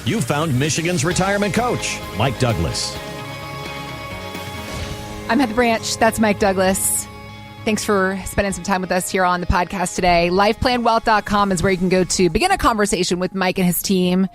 You found Michigan's retirement coach, Mike Douglas. I'm Heather Branch. That's Mike Douglas. Thanks for spending some time with us here on the podcast today. LifePlanWealth.com is where you can go to begin a conversation with Mike and his team,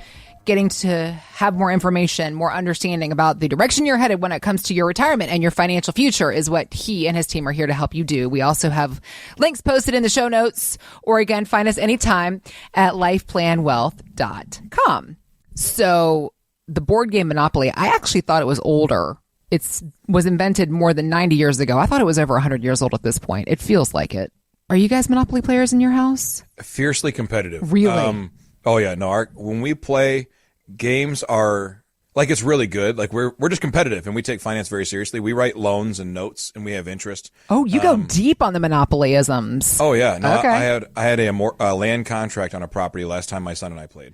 getting to have more information, more understanding about the direction you're headed when it comes to your retirement and your financial future is what he and his team are here to help you do. We also have links posted in the show notes, or again, find us anytime at LifePlanWealth.com. So the board game Monopoly, I actually thought it was older. It was invented more than 90 years ago. I thought it was over 100 years old at this point. It feels like it. Are you guys Monopoly players in your house? Fiercely competitive. Really? Oh yeah. No, when we play, games are like, it's really good. Like we're just competitive and we take finance very seriously. We write loans and notes and we have interest. Oh, you go deep on the Monopolyisms. Oh yeah. No, okay. I had a land contract on a property last time my son and I played.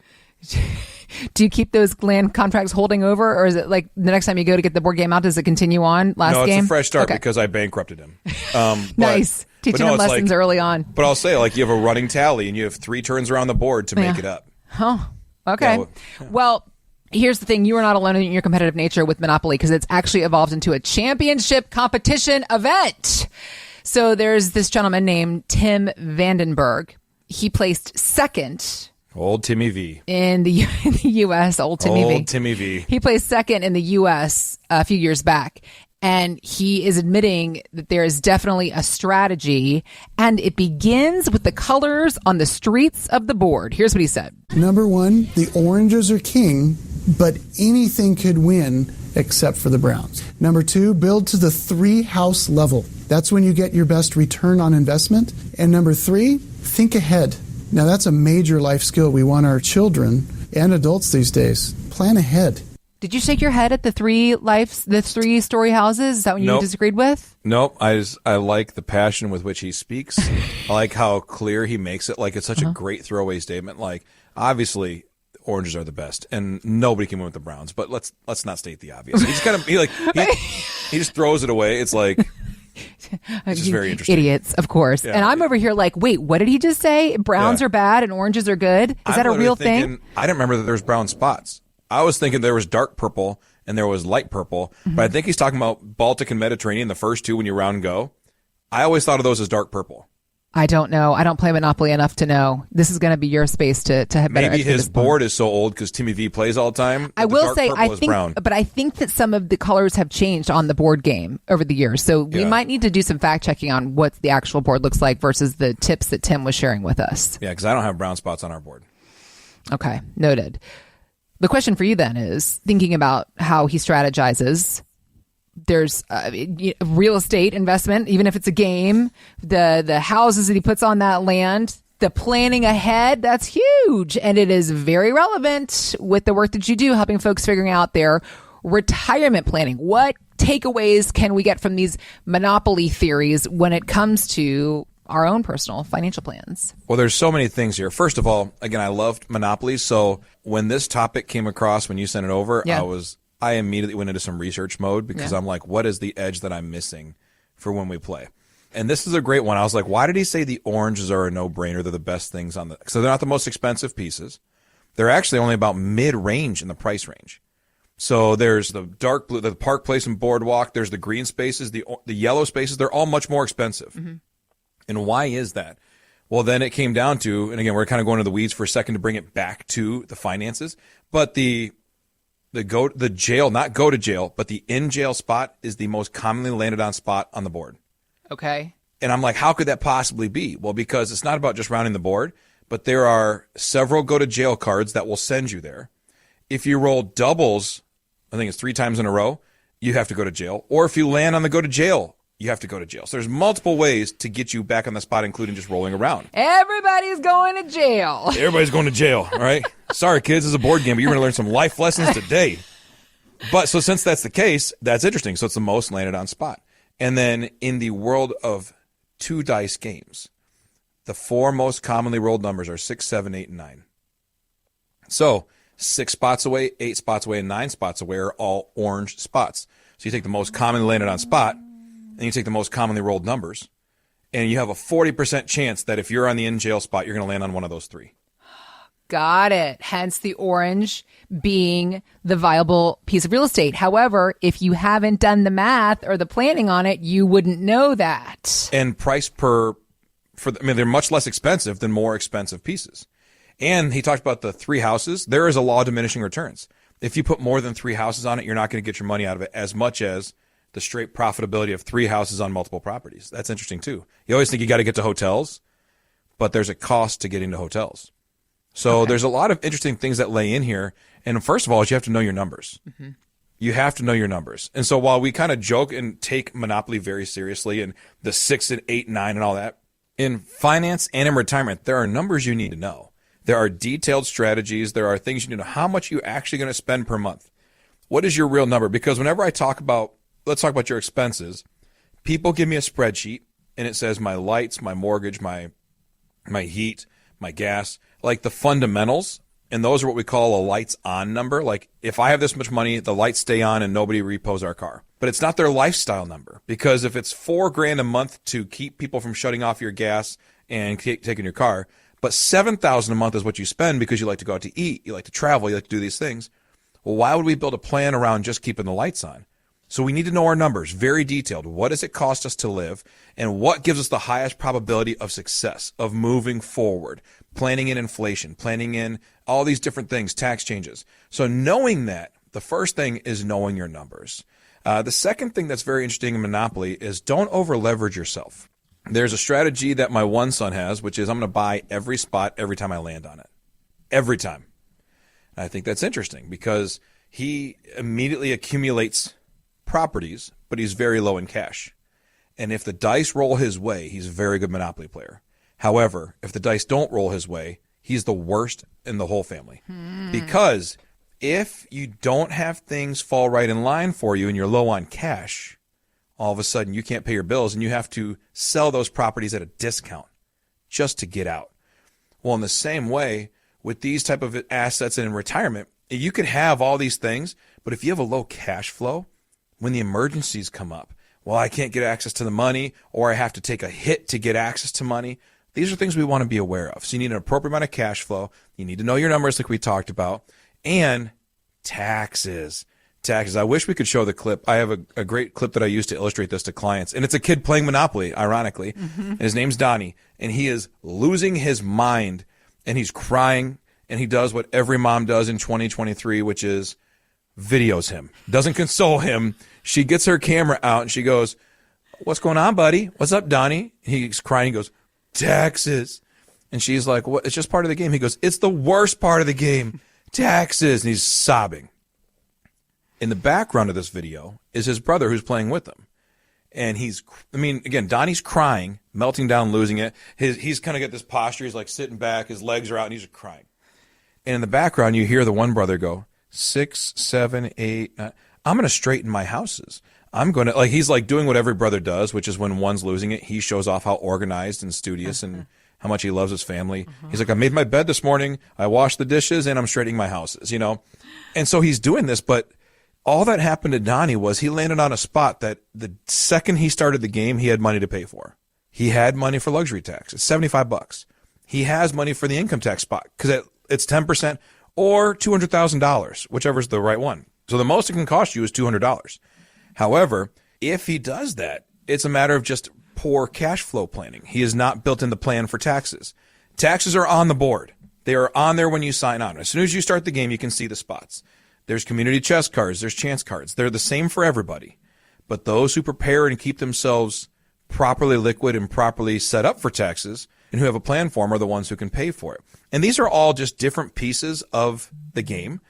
Do you keep those land contracts holding over, or is it like the next time you go to get the board game out, does it continue on last game? No, it's a fresh start because I bankrupted him. Nice. Teaching him lessons early on. But I'll say, like, you have a running tally and you have 3 turns around the board to make it up. Huh. Okay. Yeah. Well, here's the thing. You are not alone in your competitive nature with Monopoly because it's actually evolved into a championship competition event. So there's this gentleman named Tim Vandenberg. He placed second. Old Timmy V. In the U.S., old Timmy V. He placed second in the U.S. a few years back. And he is admitting that there is definitely a strategy, and it begins with the colors on the streets of the board. Here's what he said. Number 1, the oranges are king, but anything could win except for the browns. Number 2, build to the 3-house level. That's when you get your best return on investment. And number 3, think ahead. Now, that's a major life skill we want our children and adults these days. Plan ahead. Did you shake your head at the 3-story houses? Is that what you disagreed with? Nope. I like the passion with which he speaks. I like how clear he makes it. Like, it's such a great throwaway statement. Like, obviously, oranges are the best, and nobody can win with the Browns. But let's not state the obvious. He just kind of he just throws it away. It's like. It's just very interesting. Idiots, of course. Yeah. And I'm over here like, wait, what did he just say? Browns are bad and oranges are good? Is that a real thing? I didn't remember that there was brown spots. I was thinking there was dark purple and there was light purple, but I think he's talking about Baltic and Mediterranean, the first 2 when you round go. I always thought of those as dark purple. I don't know. I don't play Monopoly enough to know. This is going to be your space to have better. Maybe his board is so old because Timmy V plays all the time. I will say, I think that some of the colors have changed on the board game over the years. So we might need to do some fact checking on what the actual board looks like versus the tips that Tim was sharing with us. Yeah, because I don't have brown spots on our board. Okay, noted. The question for you then is, thinking about how he strategizes, there's real estate investment, even if it's a game, the houses that he puts on that land, the planning ahead, that's huge. And it is very relevant with the work that you do, helping folks figuring out their retirement planning. What takeaways can we get from these Monopoly theories when it comes to our own personal financial plans? Well, there's so many things here. First of all, again, I loved Monopoly. So when this topic came across, when you sent it over, I immediately went into some research mode because I'm like, what is the edge that I'm missing for when we play? And this is a great one. I was like, why did he say the oranges are a no-brainer? They're the best things on so they're not the most expensive pieces. They're actually only about mid-range in the price range. So there's the dark blue, the Park Place and Boardwalk. There's the green spaces, the yellow spaces. They're all much more expensive. Mm-hmm. And why is that? Well, then it came down to, and again, we're kind of going to the weeds for a second to bring it back to the finances, but the jail, not go to jail, but the in jail spot is the most commonly landed on spot on the board. Okay. And I'm like, how could that possibly be? Well, because it's not about just rounding the board, but there are several go to jail cards that will send you there. If you roll doubles, I think it's 3 times in a row, you have to go to jail. Or if you land on the go to jail, you have to go to jail. So there's multiple ways to get you back on the spot, including just rolling around. Everybody's going to jail. Everybody's going to jail, all right? Sorry, kids, it's a board game, but you're going to learn some life lessons today. But so since that's the case, that's interesting. So it's the most landed on spot. And then in the world of 2 dice games, the 4 most commonly rolled numbers are 6, 7, 8, and 9. So 6 spots away, 8 spots away, and 9 spots away are all orange spots. So you take the most commonly landed on spot, and you take the most commonly rolled numbers, and you have a 40% chance that if you're on the in-jail spot, you're going to land on one of those 3. Got it. Hence the orange being the viable piece of real estate. However, if you haven't done the math or the planning on it, you wouldn't know that. And price they're much less expensive than more expensive pieces. And he talked about the 3 houses. There is a law of diminishing returns. If you put more than 3 houses on it, you're not going to get your money out of it as much as the straight profitability of 3 houses on multiple properties. That's interesting too. You always think you got to get to hotels, but there's a cost to getting to hotels. So there's a lot of interesting things that lay in here. And first of all, is you have to know your numbers. Mm-hmm. You have to know your numbers. And so while we kind of joke and take Monopoly very seriously and the 6 and 8, 9 and all that, in finance and in retirement, there are numbers you need to know. There are detailed strategies. There are things you need to know. How much are you actually going to spend per month? What is your real number? Because whenever I talk about, let's talk about your expenses, people give me a spreadsheet and it says my lights, my mortgage, my heat, my gas, like the fundamentals. And those are what we call a lights on number. Like if I have this much money, the lights stay on and nobody repos our car. But it's not their lifestyle number, because if it's $4,000 a month to keep people from shutting off your gas and taking your car, but $7,000 a month is what you spend because you like to go out to eat, you like to travel, you like to do these things. Well, why would we build a plan around just keeping the lights on? So we need to know our numbers, very detailed. What does it cost us to live? And what gives us the highest probability of success, of moving forward, planning in inflation, planning in all these different things, tax changes. So knowing that, the first thing is knowing your numbers. The second thing that's very interesting in Monopoly is don't over leverage yourself. There's a strategy that my one son has, which is I'm going to buy every spot every time I land on it. Every time. And I think that's interesting because he immediately accumulates properties, but he's very low in cash. And if the dice roll his way, he's a very good Monopoly player. However, if the dice don't roll his way, he's the worst in the whole family. Because if you don't have things fall right in line for you and you're low on cash, all of a sudden you can't pay your bills and you have to sell those properties at a discount just to get out. Well, in the same way, with these type of assets and in retirement, you could have all these things, but if you have a low cash flow, when the emergencies come up, well, I can't get access to the money, or I have to take a hit to get access to money. These are things we want to be aware of. So you need an appropriate amount of cash flow. You need to know your numbers like we talked about. And taxes. Taxes. I wish we could show the clip. I have a great clip that I use to illustrate this to clients. And it's a kid playing Monopoly, ironically. Mm-hmm. And his name's Donnie. And he is losing his mind. And he's crying. And he does what every mom does in 2023, which is videos him. Doesn't console him. She gets her camera out and she goes, "What's going on, buddy? What's up, Donnie?" He's crying. He goes, "Taxes." And she's like, "What? It's just part of the game." He goes, "It's the worst part of the game. Taxes." And he's sobbing. In the background of this video is his brother who's playing with him. And again, Donnie's crying, melting down, losing it. He's kind of got this posture. He's like sitting back. His legs are out and he's just crying. And in the background, you hear the one brother go, 6, 7, 8, 9. I'm going to straighten my houses. I'm going to, he's like doing what every brother does, which is when one's losing it, he shows off how organized and studious and how much he loves his family. He's like, "I made my bed this morning. I washed the dishes and I'm straightening my houses," And so he's doing this, but all that happened to Donnie was he landed on a spot that the second he started the game, he had money to pay for. He had money for luxury tax. It's $75. He has money for the income tax spot because it's 10% or $200,000, whichever's the right one. So the most it can cost you is $200. However, if he does that, it's a matter of just poor cash flow planning. He has not built in the plan for taxes. Taxes are on the board. They are on there when you sign on. As soon as you start the game, you can see the spots. There's community chest cards. There's chance cards. They're the same for everybody. But those who prepare and keep themselves properly liquid and properly set up for taxes and who have a plan for them are the ones who can pay for it. And these are all just different pieces of the game.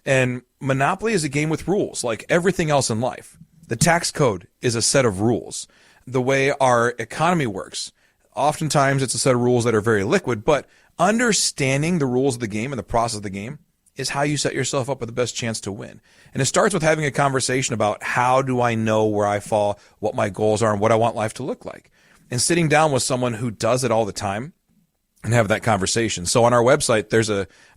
And Monopoly is a game with rules, like everything else in life. The tax code is a set of rules. The way our economy works, oftentimes it's a set of rules that are very liquid, but understanding the rules of the game and the process of the game is how you set yourself up with the best chance to win. And it starts with having a conversation about how do I know where I fall, what my goals are, and what I want life to look like. And sitting down with someone who does it all the time and have that conversation. So on our website,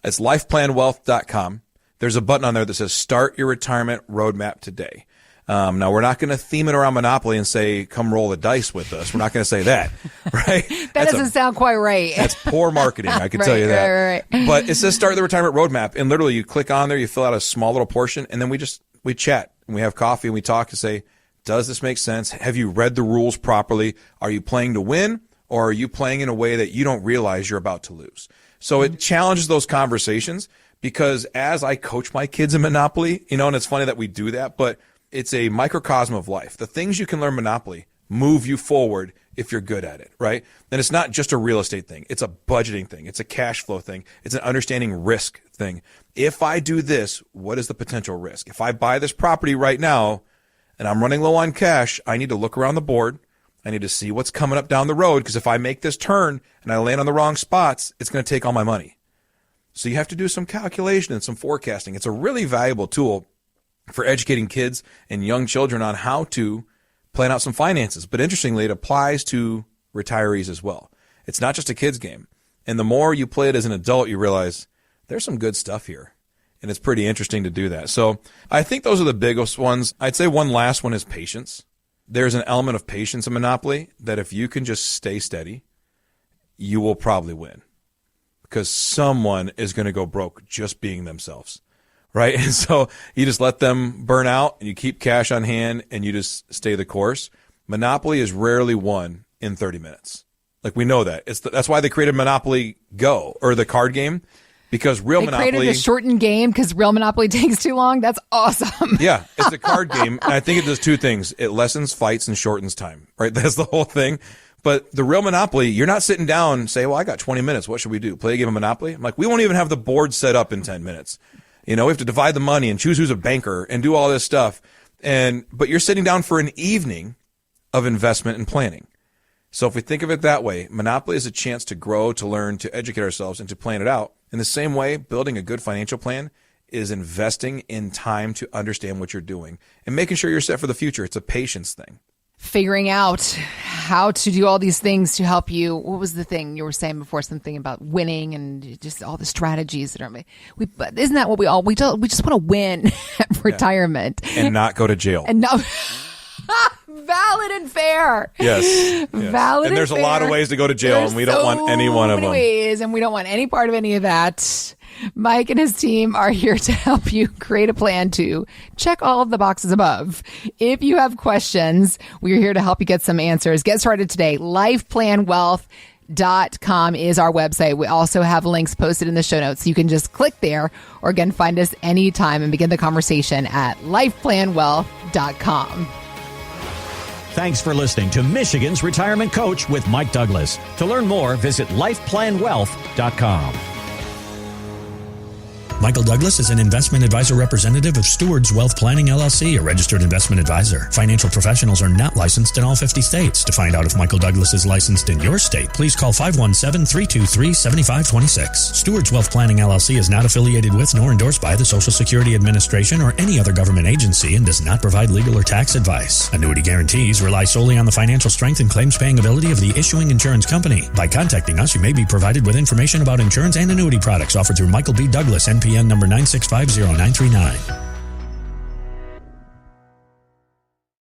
it's lifeplanwealth.com. There's a button on there that says start your retirement roadmap today. Now, we're not going to theme it around Monopoly and say, come roll the dice with us. We're not going to say that, right? That doesn't sound quite right. That's poor marketing, I can tell you that. Right. But it says start the retirement roadmap. And literally, you click on there, you fill out a small little portion, and then we chat. And we have coffee, and we talk and say, does this make sense? Have you read the rules properly? Are you playing to win, or are you playing in a way that you don't realize you're about to lose? So it challenges those conversations, because as I coach my kids in Monopoly, and it's funny that we do that, but it's a microcosm of life. The things you can learn Monopoly move you forward if you're good at it, right? And it's not just a real estate thing. It's a budgeting thing. It's a cash flow thing. It's an understanding risk thing. If I do this, what is the potential risk? If I buy this property right now and I'm running low on cash, I need to look around the board. I need to see what's coming up down the road, because if I make this turn and I land on the wrong spots, it's going to take all my money. So you have to do some calculation and some forecasting. It's a really valuable tool for educating kids and young children on how to plan out some finances. But interestingly, it applies to retirees as well. It's not just a kid's game. And the more you play it as an adult, you realize there's some good stuff here. And it's pretty interesting to do that. So I think those are the biggest ones. I'd say one last one is patience. There's an element of patience in Monopoly that if you can just stay steady, you will probably win, because someone is going to go broke just being themselves, right? And so you just let them burn out, and you keep cash on hand, and you just stay the course. Monopoly is rarely won in 30 minutes. Like, we know that. That's why they created Monopoly Go, or the card game. Because real Monopoly... They created a shortened game because real Monopoly takes too long? That's awesome. Yeah, it's a card game. And I think it does two things. It lessens fights and shortens time, right? That's the whole thing. But the real Monopoly, you're not sitting down and say, well, I got 20 minutes. What should we do? Play a game of Monopoly? I'm like, we won't even have the board set up in 10 minutes. We have to divide the money and choose who's a banker and do all this stuff. But you're sitting down for an evening of investment and planning. So if we think of it that way, Monopoly is a chance to grow, to learn, to educate ourselves, and to plan it out. In the same way, building a good financial plan is investing in time to understand what you're doing and making sure you're set for the future. It's a patience thing. Figuring out how to do all these things to help you. What was the thing you were saying before? Something about winning and just all the strategies that are. Isn't that what we just want to win at retirement and not go to jail and no. Valid and fair. Yes. Valid and there's and a lot of ways to go to jail, and we don't want any one of them. Ways, and we don't want any part of any of that. Mike and his team are here to help you create a plan to check all of the boxes above. If you have questions, we're here to help you get some answers. Get started today. LifePlanWealth.com is our website. We also have links posted in the show notes. You can just click there, or again, find us anytime and begin the conversation at LifePlanWealth.com. Thanks for listening to Michigan's Retirement Coach with Mike Douglas. To learn more, visit LifePlanWealth.com. Michael Douglas is an investment advisor representative of Stewards Wealth Planning, LLC, a registered investment advisor. Financial professionals are not licensed in all 50 states. To find out if Michael Douglas is licensed in your state, please call 517-323-7526. Stewards Wealth Planning, LLC is not affiliated with nor endorsed by the Social Security Administration or any other government agency and does not provide legal or tax advice. Annuity guarantees rely solely on the financial strength and claims-paying ability of the issuing insurance company. By contacting us, you may be provided with information about insurance and annuity products offered through Michael B. Douglas, NPN number 9650939.